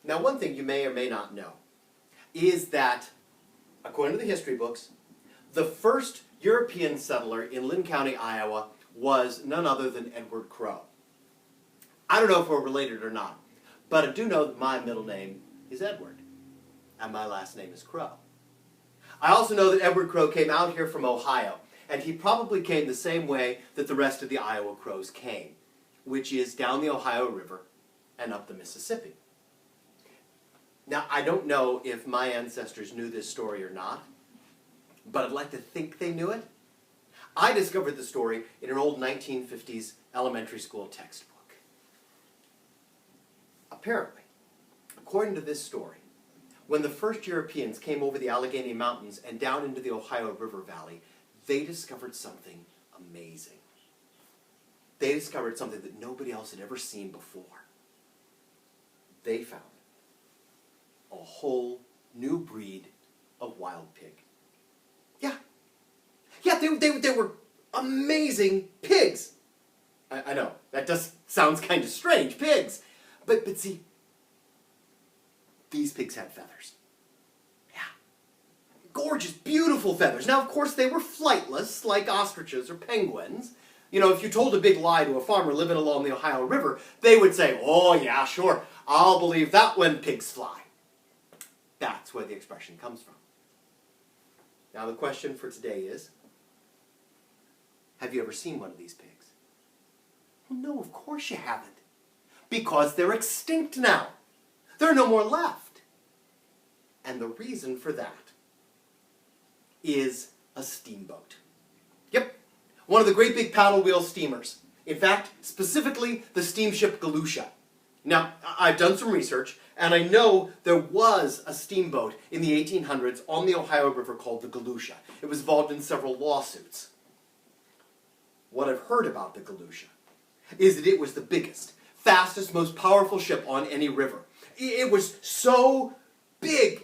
Now, one thing you may or may not know is that, according to the history books, the first European settler in Lynn County, Iowa, was none other than Edward Crowe. I don't know if we're related or not, but I do know that my middle name is Edward, and my last name is Crowe. I also know that Edward Crowe came out here from Ohio, and he probably came the same way that the rest of the Iowa Crows came, which is down the Ohio River and up the Mississippi. Now, I don't know if my ancestors knew this story or not, but I'd like to think they knew it. I discovered the story in an old 1950s elementary school textbook. Apparently, according to this story, when the first Europeans came over the Allegheny Mountains and down into the Ohio River Valley, they discovered something amazing. They discovered something that nobody else had ever seen before. They found a whole new breed of wild pig. Yeah, they were amazing pigs. I know, that just sounds kind of strange, pigs. But see, these pigs had feathers. Yeah. Gorgeous, beautiful feathers. Now, of course, they were flightless, like ostriches or penguins. You know, if you told a big lie to a farmer living along the Ohio River, they would say, oh, yeah, sure, I'll believe that when pigs fly. That's where the expression comes from. Now, the question for today is, have you ever seen one of these pigs? Well, no, of course you haven't. Because they're extinct now. There are no more left. And the reason for that is a steamboat. Yep, one of the great big paddle wheel steamers. In fact, specifically the steamship Galusha. Now, I've done some research, and I know there was a steamboat in the 1800s on the Ohio River called the Galusha. It was involved in several lawsuits. What I've heard about the Galusha is that it was the biggest, fastest, most powerful ship on any river. It was so big.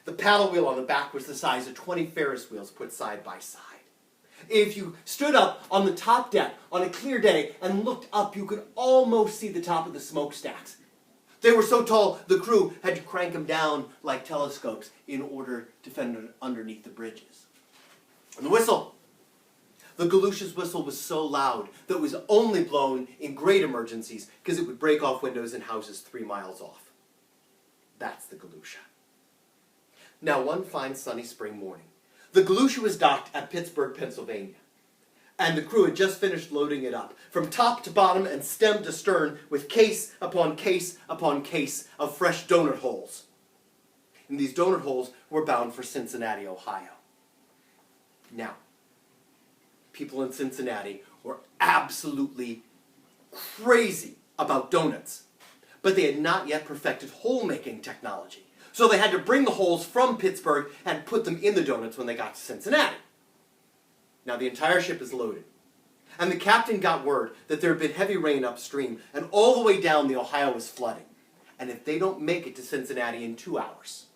The paddle wheel on the back was the size of 20 Ferris wheels put side by side. If you stood up on the top deck on a clear day and looked up, you could almost see the top of the smokestacks. They were so tall, the crew had to crank them down like telescopes in order to fend underneath the bridges. And the whistle. The Galusha's whistle was so loud that it was only blown in great emergencies because it would break off windows in houses 3 miles off. That's the Galusha. Now, one fine sunny spring morning, the Galusha was docked at Pittsburgh, Pennsylvania, and the crew had just finished loading it up, from top to bottom and stem to stern, with case upon case upon case of fresh donut holes. And these donut holes were bound for Cincinnati, Ohio. Now, people in Cincinnati were absolutely crazy about donuts, but they had not yet perfected hole-making technology. So they had to bring the holes from Pittsburgh and put them in the donuts when they got to Cincinnati. Now the entire ship is loaded, and the captain got word that there had been heavy rain upstream, and all the way down the Ohio is flooding. And if they don't make it to Cincinnati in 2 hours,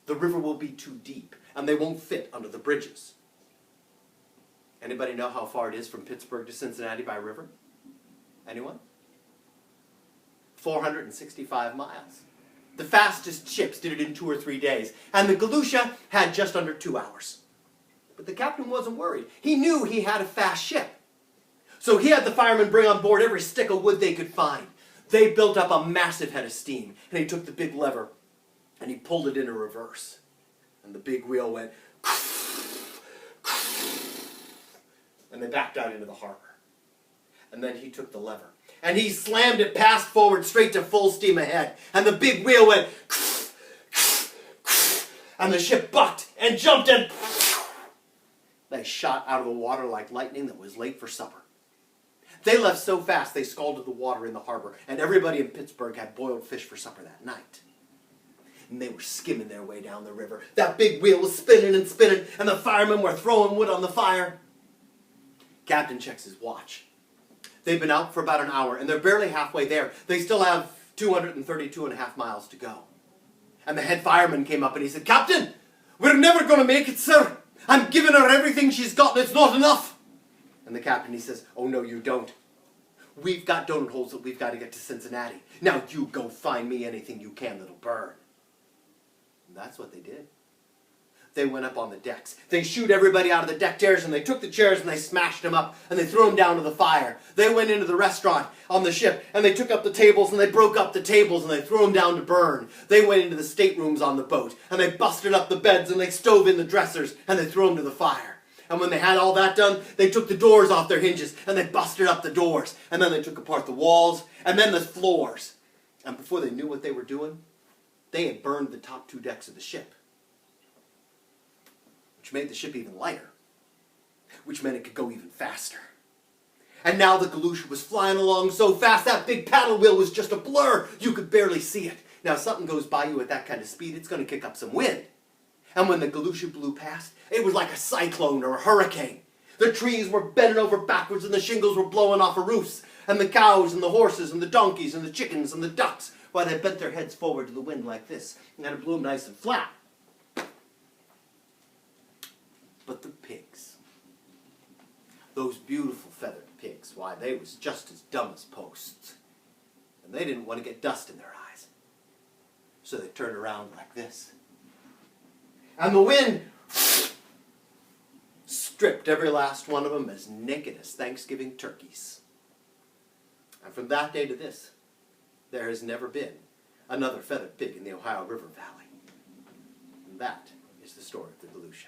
the river will be too deep, and they won't fit under the bridges. Anybody know how far it is from Pittsburgh to Cincinnati by river? Anyone? 465 miles. The fastest ships did it in 2 or 3 days, and the Galusha had just under 2 hours. But the captain wasn't worried. He knew he had a fast ship. So he had the firemen bring on board every stick of wood they could find. They built up a massive head of steam, and he took the big lever, and he pulled it into reverse. And the big wheel went, and they backed out into the harbor. And then he took the lever, and he slammed it past forward straight to full steam ahead. And the big wheel went, and the ship bucked and jumped and they shot out of the water like lightning that was late for supper. They left so fast they scalded the water in the harbor, and everybody in Pittsburgh had boiled fish for supper that night. And they were skimming their way down the river. That big wheel was spinning and spinning, and the firemen were throwing wood on the fire. Captain checks his watch. They've been out for about an hour, and they're barely halfway there. They still have 232.5 miles to go. And the head fireman came up and he said, "Captain, we're never going to make it, sir. I'm giving her everything she's got, and it's not enough." And the captain, he says, "Oh, no, you don't. We've got donut holes that we've got to get to Cincinnati. Now you go find me anything you can that'll burn. And that's what they did. They went up on the decks. They shooed everybody out of the deck chairs, and they took the chairs and they smashed them up, and they threw them down to the fire. They went into the restaurant on the ship, and they took up the tables, and they broke up the tables, and they threw them down to burn. They went into the staterooms on the boat, and they busted up the beds, and they stove in the dressers, and they threw them to the fire. And when they had all that done, they took the doors off their hinges, and they busted up the doors. And then they took apart the walls, and then the floors. And before they knew what they were doing, they had burned the top 2 decks of the ship, which made the ship even lighter, which meant it could go even faster. And now the Galusha was flying along so fast, that big paddle wheel was just a blur. You could barely see it. Now, if something goes by you at that kind of speed, it's going to kick up some wind. And when the Galusha blew past, it was like a cyclone or a hurricane. The trees were bending over backwards, and the shingles were blowing off of roofs. And the cows and the horses and the donkeys and the chickens and the ducks, why, they bent their heads forward to the wind like this, and it blew them nice and flat. But the pigs, those beautiful feathered pigs, why, they was just as dumb as posts. And they didn't want to get dust in their eyes. So they turned around like this. And the wind stripped every last one of them as naked as Thanksgiving turkeys. And from that day to this, there has never been another feathered pig in the Ohio River Valley. And that is the story of the Galusha.